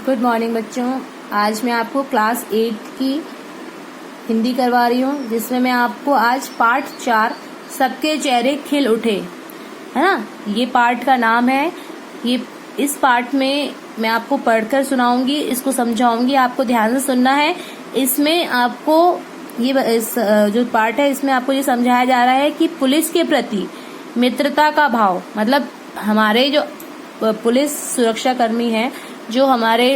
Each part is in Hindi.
गुड मॉर्निंग बच्चों। आज मैं आपको क्लास 8 की हिंदी करवा रही हूँ, जिसमें मैं आपको आज पार्ट 4 सबके चेहरे खिल उठे, है ना, ये पार्ट का नाम है। ये इस पार्ट में मैं आपको पढ़कर सुनाऊंगी, इसको समझाऊंगी, आपको ध्यान से सुनना है। इसमें आपको जो पार्ट है इसमें आपको ये समझाया जा रहा है कि पुलिस के प्रति मित्रता का भाव, मतलब हमारे जो पुलिस सुरक्षा कर्मी हैं जो हमारे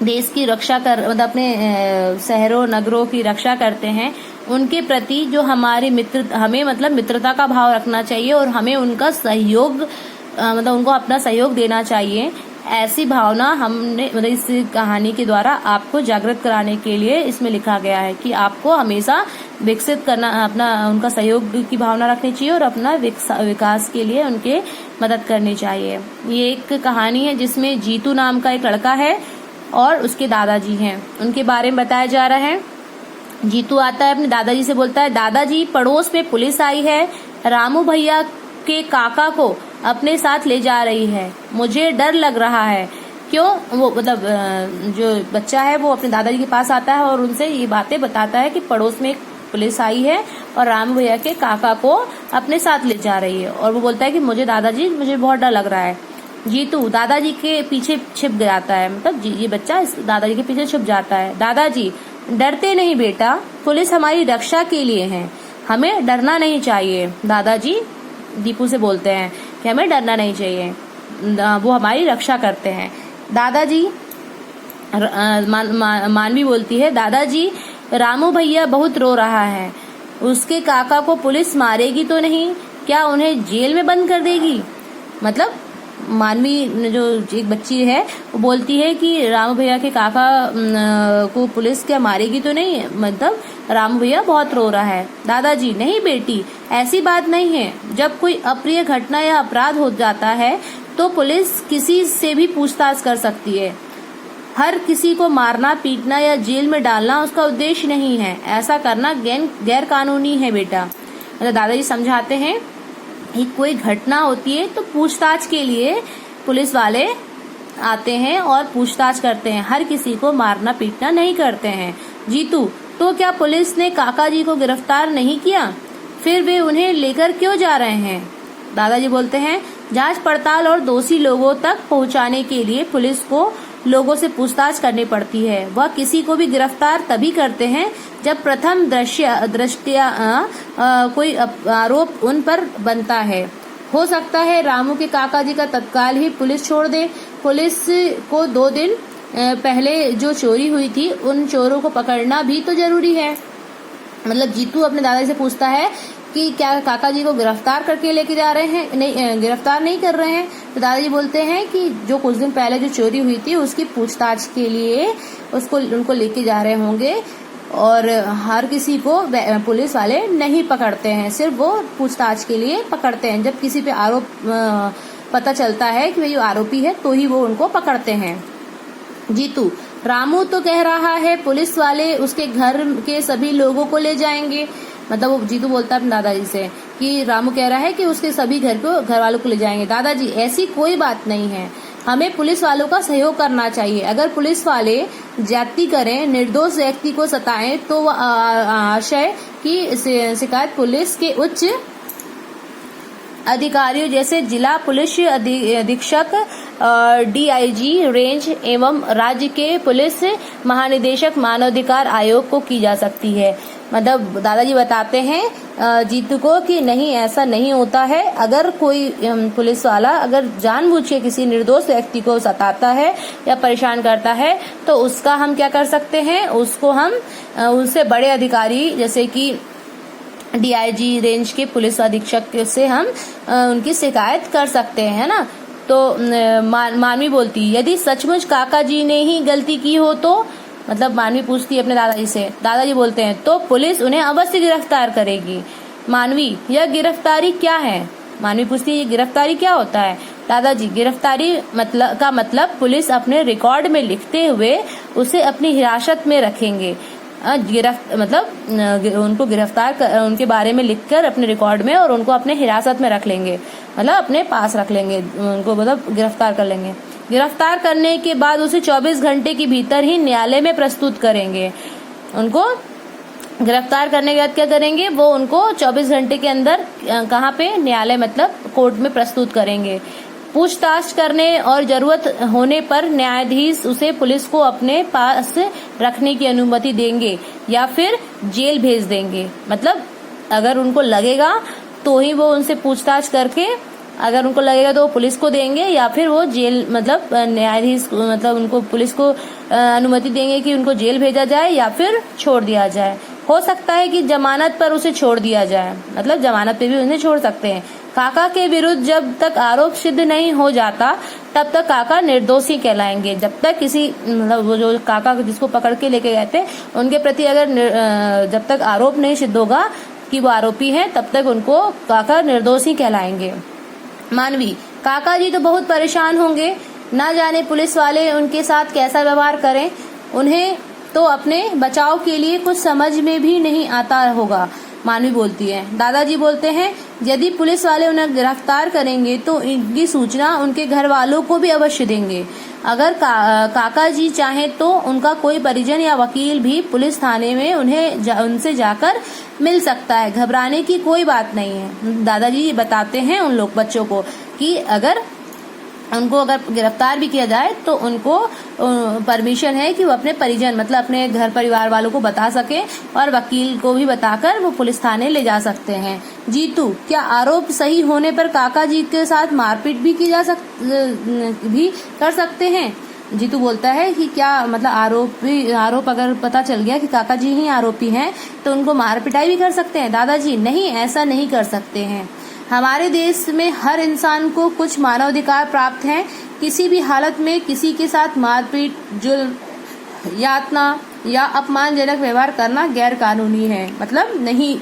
देश की रक्षा मतलब अपने शहरों नगरों की रक्षा करते हैं, उनके प्रति जो हमारी हमें मतलब मित्रता का भाव रखना चाहिए और हमें उनका सहयोग मतलब उनको अपना सहयोग देना चाहिए। ऐसी भावना हमने मतलब इस कहानी के द्वारा आपको जागृत कराने के लिए इसमें लिखा गया है कि आपको हमेशा विकसित करना, अपना उनका सहयोग की भावना रखनी चाहिए और अपना विकास के लिए उनके मदद करनी चाहिए। ये एक कहानी है जिसमें जीतू नाम का एक लड़का है और उसके दादाजी हैं, उनके बारे में बताया जा रहा है। जीतू आता है अपने दादाजी से, बोलता है, दादाजी पड़ोस में पुलिस आई है, रामू भैया के काका को अपने साथ ले जा रही है, मुझे डर लग रहा है। क्यों? वो मतलब जो बच्चा है वो अपने दादाजी के पास आता है और उनसे ये बातें बताता है कि पड़ोस में एक पुलिस आई है और रामू भैया के काका को अपने साथ ले जा रही है। और वो बोलता है कि मुझे दादाजी, मुझे बहुत डर लग रहा है। जीतू दादाजी के पीछे छिप जाता है, मतलब ये बच्चा दादाजी के पीछे छुप जाता है। दादाजी, डरते नहीं बेटा, पुलिस हमारी रक्षा के लिए है, हमें डरना नहीं चाहिए। दादाजी दीपू से बोलते हैं कि हमें डरना नहीं चाहिए, वो हमारी रक्षा करते हैं। दादाजी मानवी बोलती है, दादाजी रामू भैया बहुत रो रहा है, उसके काका को पुलिस मारेगी तो नहीं, क्या उन्हें जेल में बंद कर देगी? मतलब मानवी जो एक बच्ची है वो बोलती है कि रामू भैया के काका को पुलिस क्या मारेगी तो नहीं, मतलब रामू भैया बहुत रो रहा है। दादाजी, नहीं बेटी, ऐसी बात नहीं है, जब कोई अप्रिय घटना या अपराध हो जाता है तो पुलिस किसी से भी पूछताछ कर सकती है, हर किसी को मारना पीटना या जेल में डालना उसका उद्देश्य नहीं है, ऐसा करना गैर कानूनी है बेटा। मतलब दादाजी समझाते हैं कि कोई घटना होती है तो पूछताछ के लिए पुलिस वाले आते हैं और पूछताछ करते हैं, हर किसी को मारना पीटना नहीं करते हैं। जीतू, तो क्या पुलिस ने काका जी को गिरफ्तार नहीं किया, फिर वे उन्हें लेकर क्यों जा रहे हैं? दादाजी बोलते हैं, जांच पड़ताल और दोषी लोगों तक पहुंचाने के लिए पुलिस को लोगों से पूछताछ करनी पड़ती है, वह किसी को भी गिरफ्तार तभी करते हैं जब प्रथम दृष्टया कोई आरोप उन पर बनता है। हो सकता है रामू के काका जी का तत्काल ही पुलिस छोड़ दे, पुलिस को 2 दिन पहले जो चोरी हुई थी उन चोरों को पकड़ना भी तो जरूरी है। मतलब जीतू अपने दादाजी से पूछता है कि क्या काका जी को गिरफ्तार करके लेके जा रहे हैं, नहीं गिरफ्तार नहीं कर रहे हैं। तो दादाजी बोलते हैं कि जो कुछ दिन पहले जो चोरी हुई थी उसकी पूछताछ के लिए उनको लेके जा रहे होंगे और हर किसी को पुलिस वाले नहीं पकड़ते हैं, सिर्फ वो पूछताछ के लिए पकड़ते हैं। जब किसी पे आरोप पता चलता है कि भाई आरोपी है तो ही वो उनको पकड़ते हैं। जीतू, रामू तो कह रहा है पुलिस वाले उसके घर के सभी लोगों को ले जाएंगे। मतलब वो जीतू बोलता है अपने दादाजी से कि रामू कह रहा है कि उसके सभी घर वालों को ले जाएंगे। दादाजी, ऐसी कोई बात नहीं है, हमें पुलिस वालों का सहयोग करना चाहिए। अगर पुलिस वाले ज्यादती करें, निर्दोष व्यक्ति को सताएं तो वह आशय की शिकायत पुलिस के उच्च अधिकारियों जैसे जिला पुलिस अधीक्षक, DIG रेंज एवं राज्य के पुलिस महानिदेशक मानवाधिकार आयोग को की जा सकती है। मतलब दादाजी बताते हैं जीतू को कि नहीं, ऐसा नहीं होता है। अगर कोई पुलिस वाला अगर जानबूझ के किसी निर्दोष व्यक्ति को सताता है या परेशान करता है तो उसका हम क्या कर सकते हैं, उसको हम उससे बड़े अधिकारी जैसे कि DIG रेंज के पुलिस अधीक्षक से हम उनकी शिकायत कर सकते हैं, है ना। तो मानवी बोलती, यदि सचमुच काका जी ने ही गलती की हो तो, मतलब मानवी पूछती है अपने दादाजी से। दादाजी बोलते हैं, तो पुलिस उन्हें अवश्य गिरफ्तार करेगी। मानवी, यह गिरफ्तारी क्या है? मानवी पूछती है, ये गिरफ्तारी क्या होता है? दादाजी, गिरफ्तारी मतलब पुलिस अपने रिकॉर्ड में लिखते हुए उसे अपनी हिरासत में रखेंगे। मतलब उनको उनके बारे में लिखकर अपने रिकॉर्ड में और उनको अपने हिरासत में रख लेंगे, मतलब अपने पास रख लेंगे, उनको मतलब गिरफ्तार कर लेंगे। गिरफ्तार करने के बाद उसे 24 घंटे के भीतर ही न्यायालय में प्रस्तुत करेंगे। उनको गिरफ्तार करने के बाद क्या करेंगे, वो उनको 24 घंटे के अंदर कहाँ पे, न्यायालय मतलब कोर्ट में प्रस्तुत करेंगे। पूछताछ करने और जरूरत होने पर न्यायाधीश उसे पुलिस को अपने पास रखने की अनुमति देंगे या फिर जेल भेज देंगे। मतलब अगर उनको लगेगा तो ही वो उनसे पूछताछ करके, अगर उनको लगेगा तो वो पुलिस को देंगे या फिर वो जेल मतलब न्यायाधीश मतलब उनको पुलिस को अनुमति देंगे कि उनको जेल भेजा जाए या फिर छोड़ दिया जाए। हो सकता है कि जमानत पर उसे छोड़ दिया जाए, मतलब जमानत पे भी उन्हें छोड़ सकते हैं। काका के विरुद्ध जब तक आरोप सिद्ध नहीं हो जाता तब तक काका निर्दोषी कहलाएंगे। जब तक किसी मतलब वो जो काका जिसको पकड़ के लेके गए थे उनके प्रति अगर जब तक आरोप नहीं सिद्ध होगा कि वो आरोपी हैं तब तक उनको काका निर्दोषी कहलाएंगे। मानवी, काका जी तो बहुत परेशान होंगे, ना जाने पुलिस वाले उनके साथ कैसा व्यवहार करें। उन्हें तो अपने बचाव के लिए कुछ समझ में भी नहीं आता होगा। मानवी बोलती है। दादाजी बोलते हैं, यदि पुलिस वाले उन्हें गिरफ्तार करेंगे तो इनकी सूचना उनके घर वालों को भी अवश्य देंगे। अगर काका जी चाहें तो उनका कोई परिजन या वकील भी पुलिस थाने में उनसे जाकर मिल सकता है। घबराने की कोई बात नहीं है। दादाजी बताते हैं उन लोग बच्चों को कि अगर उनको अगर गिरफ्तार भी किया जाए तो उनको परमिशन है कि वो अपने परिजन मतलब अपने घर परिवार वालों को बता सके और वकील को भी बताकर वो पुलिस थाने ले जा सकते हैं। जीतू, क्या आरोप सही होने पर काका जी के साथ मारपीट भी की भी कर सकते हैं? जीतू बोलता है कि क्या मतलब आरोप अगर पता चल गया कि काका जी ही आरोपी हैं तो उनको मार पिटाई भी कर सकते हैं? दादाजी, नहीं, ऐसा नहीं कर सकते हैं। हमारे देश में हर इंसान को कुछ मानवाधिकार प्राप्त हैं। किसी भी हालत में किसी के साथ मारपीट, जुल्म, यातना या अपमानजनक व्यवहार करना गैर कानूनी है। मतलब नहीं,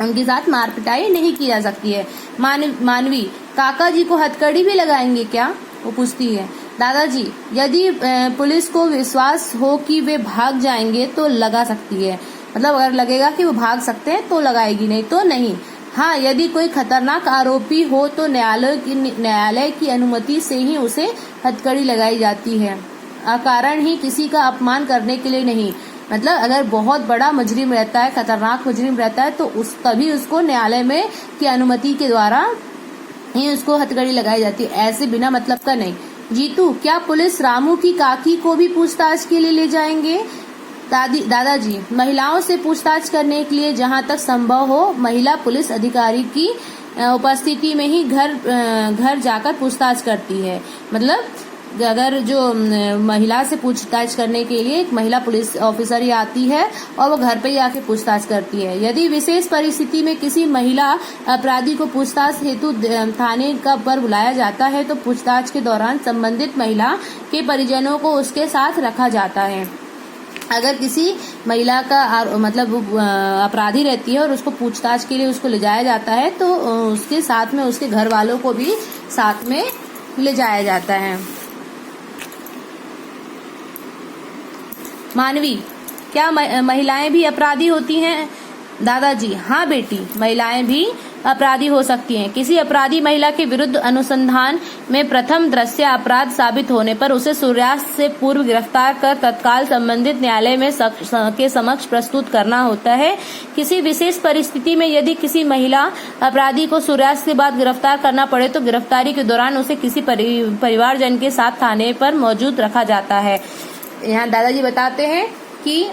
उनके साथ मार पिटाई नहीं की जा सकती है। मानवी, काका जी को हथकड़ी भी लगाएंगे क्या? वो पूछती है। दादाजी, यदि पुलिस को विश्वास हो कि वे भाग जाएंगे तो लगा सकती है। मतलब अगर लगेगा कि वो भाग सकते हैं तो लगाएगी, नहीं तो नहीं। हाँ, यदि कोई खतरनाक आरोपी हो तो न्यायालय की अनुमति से ही उसे हथकड़ी लगाई जाती है, अकारण ही किसी का अपमान करने के लिए नहीं। मतलब अगर बहुत बड़ा मुजरिम रहता है, खतरनाक मुजरिम रहता है तो तभी उसको न्यायालय में की अनुमति के द्वारा ही उसको हथकड़ी लगाई जाती है, ऐसे बिना मतलब का नहीं। जीतू, क्या पुलिस रामू की काकी को भी पूछताछ के लिए ले जाएंगे? दादाजी, महिलाओं से पूछताछ करने के लिए जहां तक संभव हो महिला पुलिस अधिकारी की उपस्थिति में ही घर जाकर पूछताछ करती है। मतलब अगर जो महिला से पूछताछ करने के लिए एक महिला पुलिस ऑफिसर ही आती है और वो घर पे ही आके पूछताछ करती है। यदि विशेष परिस्थिति में किसी महिला अपराधी को पूछताछ हेतु थाने पर बुलाया जाता है तो पूछताछ के दौरान संबंधित महिला के परिजनों को उसके साथ रखा जाता है। अगर किसी महिला का मतलब अपराधी रहती है और उसको पूछताछ के लिए उसको ले जाया जाता है तो उसके साथ में उसके घर वालों को भी साथ में ले जाया जाता है। मानवी, क्या महिलाएं भी अपराधी होती हैं? दादाजी, हाँ बेटी, महिलाएं भी अपराधी हो सकती हैं। किसी अपराधी महिला के विरुद्ध अनुसंधान में प्रथम दृष्टया अपराध साबित होने पर उसे सूर्यास्त से पूर्व गिरफ्तार कर तत्काल संबंधित न्यायालय में के समक्ष प्रस्तुत करना होता है। किसी विशेष परिस्थिति में यदि किसी महिला अपराधी को सूर्यास्त के बाद गिरफ्तार करना पड़े तो गिरफ्तारी के दौरान उसे किसी परिवारजन के साथ थाने पर मौजूद रखा जाता है। यहाँ दादाजी बताते हैं कि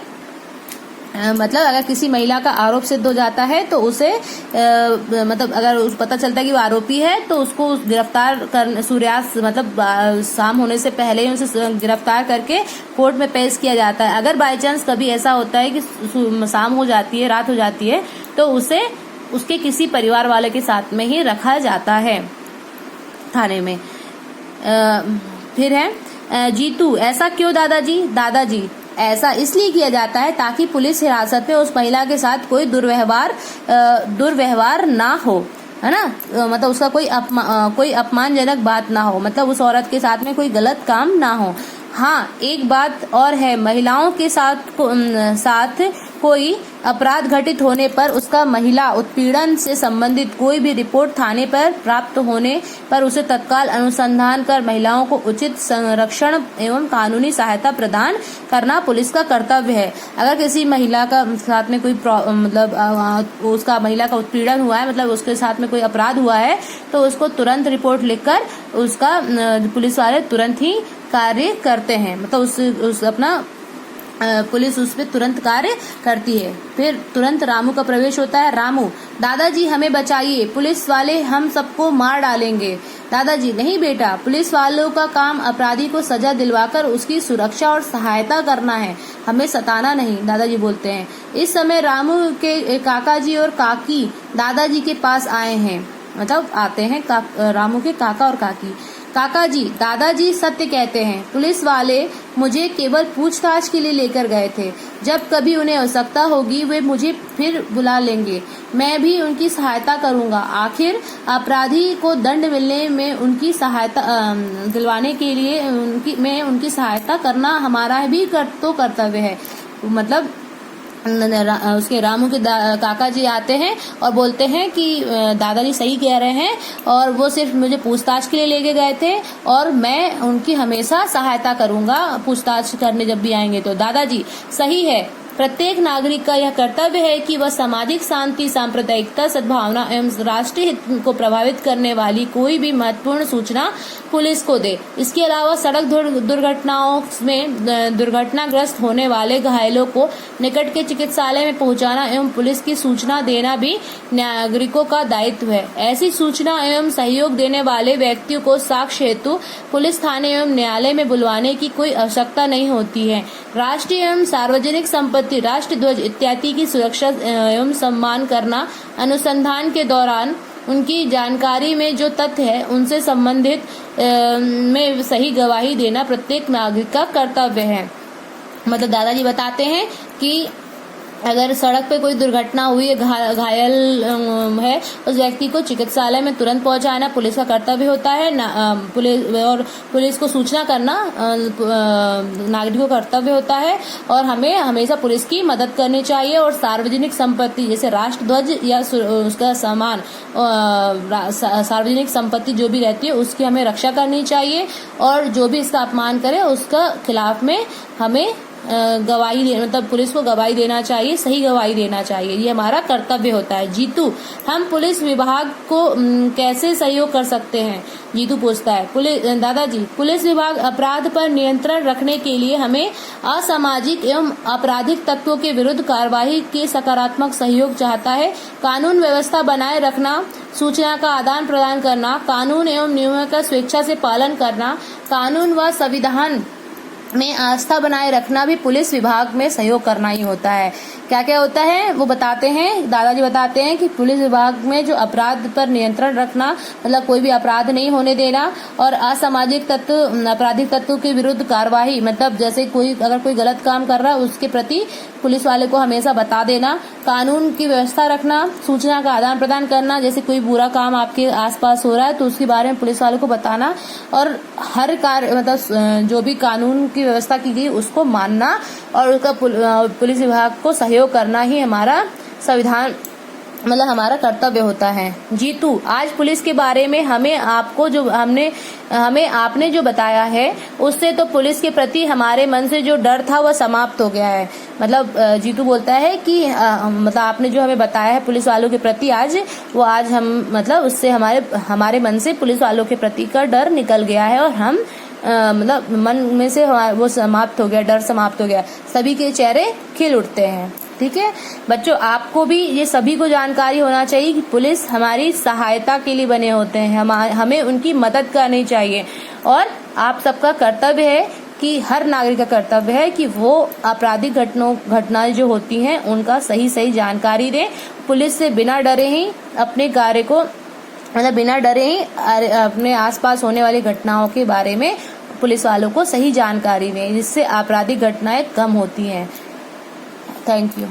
मतलब अगर किसी महिला का आरोप सिद्ध हो जाता है तो उसे मतलब अगर पता चलता है कि वो आरोपी है तो उसको गिरफ्तार कर सूर्यास्त मतलब शाम होने से पहले ही उसे गिरफ्तार करके कोर्ट में पेश किया जाता है। अगर बाय चांस कभी ऐसा होता है कि शाम हो जाती है, रात हो जाती है तो उसे उसके किसी परिवार वाले के साथ में ही रखा जाता है थाने में। फिर है जीतू, ऐसा क्यों दादाजी? दादाजी, ऐसा इसलिए किया जाता है ताकि पुलिस हिरासत में उस महिला के साथ कोई दुर्व्यवहार ना हो, है ना। मतलब उसका कोई अपमानजनक बात ना हो, मतलब उस औरत के साथ में कोई गलत काम ना हो। हाँ, एक बात और है, महिलाओं के साथ कोई अपराध घटित होने पर उसका महिला उत्पीड़न से संबंधित कोई भी रिपोर्ट थाने पर प्राप्त होने पर उसे तत्काल अनुसंधान कर महिलाओं को उचित संरक्षण एवं कानूनी सहायता प्रदान करना पुलिस का कर्तव्य है। अगर किसी महिला का साथ में कोई उसका महिला का उत्पीड़न हुआ है, मतलब उसके साथ में कोई अपराध हुआ है, तो उसको तुरंत रिपोर्ट लिखकर उसका पुलिस वाले तुरंत ही कार्य करते हैं। मतलब पुलिस उस पर तुरंत कार्य करती है। फिर तुरंत रामू का प्रवेश होता है। रामू: दादाजी हमें बचाइए, पुलिस वाले हम सबको मार डालेंगे। दादाजी: नहीं बेटा, पुलिस वालों का काम अपराधी को सजा दिलवाकर उसकी सुरक्षा और सहायता करना है, हमें सताना नहीं, दादाजी बोलते हैं। इस समय रामू के काका जी और काकी दादाजी के पास आए हैं, मतलब आते हैं रामू के काका और काकी। काका जी: दादाजी सत्य कहते हैं, पुलिस वाले मुझे केवल पूछताछ के लिए लेकर गए थे, जब कभी उन्हें आवश्यकता होगी वे मुझे फिर बुला लेंगे, मैं भी उनकी सहायता करूंगा। आखिर अपराधी को दंड मिलने में उनकी सहायता दिलवाने के लिए उनकी सहायता करना हमारा भी कर्तव्य है। मतलब उसके रामू के काका जी आते हैं और बोलते हैं कि दादाजी सही कह रहे हैं और वो सिर्फ मुझे पूछताछ के लिए लेके गए थे और मैं उनकी हमेशा सहायता करूंगा पूछताछ करने जब भी आएंगे तो। दादाजी: सही है, प्रत्येक नागरिक का यह कर्तव्य है कि वह सामाजिक शांति, सांप्रदायिकता, सद्भावना एवं राष्ट्रीय हित को प्रभावित करने वाली कोई भी महत्वपूर्ण सूचना पुलिस को दे। इसके अलावा सड़क दुर्घटनाओं में दुर्घटनाग्रस्त होने वाले घायलों को निकट के चिकित्सालय में पहुंचाना एवं पुलिस की सूचना देना भी नागरिकों का दायित्व है। ऐसी सूचना एवं सहयोग देने वाले व्यक्तियों को साक्ष्य हेतु पुलिस थाने एवं न्यायालय में बुलवाने की कोई आवश्यकता नहीं होती है। राष्ट्रीय एवं सार्वजनिक संपत्ति, राष्ट्र ध्वज इत्यादि की सुरक्षा एवं सम्मान करना, अनुसंधान के दौरान उनकी जानकारी में जो तथ्य है उनसे संबंधित में सही गवाही देना प्रत्येक नागरिक का कर्तव्य है। मतलब दादाजी बताते हैं कि अगर सड़क पे कोई दुर्घटना हुई है, घायल है, उस व्यक्ति को चिकित्सालय में तुरंत पहुंचाना पुलिस का कर्तव्य होता है। पुलिस को सूचना करना नागरिकों का कर्तव्य होता है और हमें हमेशा पुलिस की मदद करनी चाहिए। और सार्वजनिक संपत्ति जैसे राष्ट्र ध्वज या उसका सामान, सार्वजनिक संपत्ति जो भी रहती है उसकी हमें रक्षा करनी चाहिए और जो भी इसका अपमान करे उसका खिलाफ में हमें गवाही मतलब पुलिस को गवाही देना चाहिए, सही गवाही देना चाहिए, ये हमारा कर्तव्य होता है। जीतू: हम पुलिस विभाग को कैसे सहयोग कर सकते हैं? जीतू पूछता है। दादाजी: पुलिस विभाग अपराध पर नियंत्रण रखने के लिए हमें असामाजिक एवं आपराधिक तत्वों के विरुद्ध कार्यवाही के सकारात्मक सहयोग चाहता है। कानून व्यवस्था बनाए रखना, सूचना का आदान प्रदान करना, कानून एवं नियमों का स्वेच्छा से पालन करना, कानून व संविधान में आस्था बनाए रखना भी पुलिस विभाग में सहयोग करना ही होता है। क्या क्या होता है वो बताते हैं, दादाजी बताते हैं कि पुलिस विभाग में जो अपराध पर नियंत्रण रखना, मतलब कोई भी अपराध नहीं होने देना, और असामाजिक तत्व, आपराधिक तत्वों के विरुद्ध कार्यवाही, मतलब जैसे अगर कोई गलत काम कर रहा है उसके प्रति पुलिस वाले को हमेशा बता देना, कानून की व्यवस्था रखना, सूचना का आदान प्रदान करना, जैसे कोई बुरा काम आपके आसपास हो रहा है तो उसके बारे में पुलिस वाले को बताना, और हर कार्य मतलब जो भी कानून की व्यवस्था की गई उसको मानना और उसका पुलिस विभाग को सहयोग करना ही हमारा संविधान मतलब हमारा कर्तव्य होता है। जीतू: आज पुलिस के बारे में हमें आपने जो बताया है उससे तो पुलिस के प्रति हमारे मन से जो डर था वह समाप्त हो गया है। मतलब जीतू बोलता है कि मतलब आपने जो हमें बताया है पुलिस वालों के प्रति आज हम मतलब उससे हमारे मन से पुलिस वालों के प्रति का डर निकल गया है और हम मतलब मन में से वो समाप्त हो गया, डर समाप्त हो गया, सभी के चेहरे खिल उठते हैं। ठीक है बच्चों, आपको भी ये सभी को जानकारी होना चाहिए कि पुलिस हमारी सहायता के लिए बने होते हैं, हमें उनकी मदद करनी चाहिए और आप सबका कर्तव्य है कि हर नागरिक का कर्तव्य है कि वो आपराधिक घटनाएं जो होती हैं उनका सही जानकारी दें। पुलिस से बिना डरे ही अपने कार्य को मतलब बिना डरे ही अपने आसपास होने वाली घटनाओं के बारे में पुलिस वालों को सही जानकारी दें, जिससे आपराधिक घटनाएं कम होती हैं। Thank you.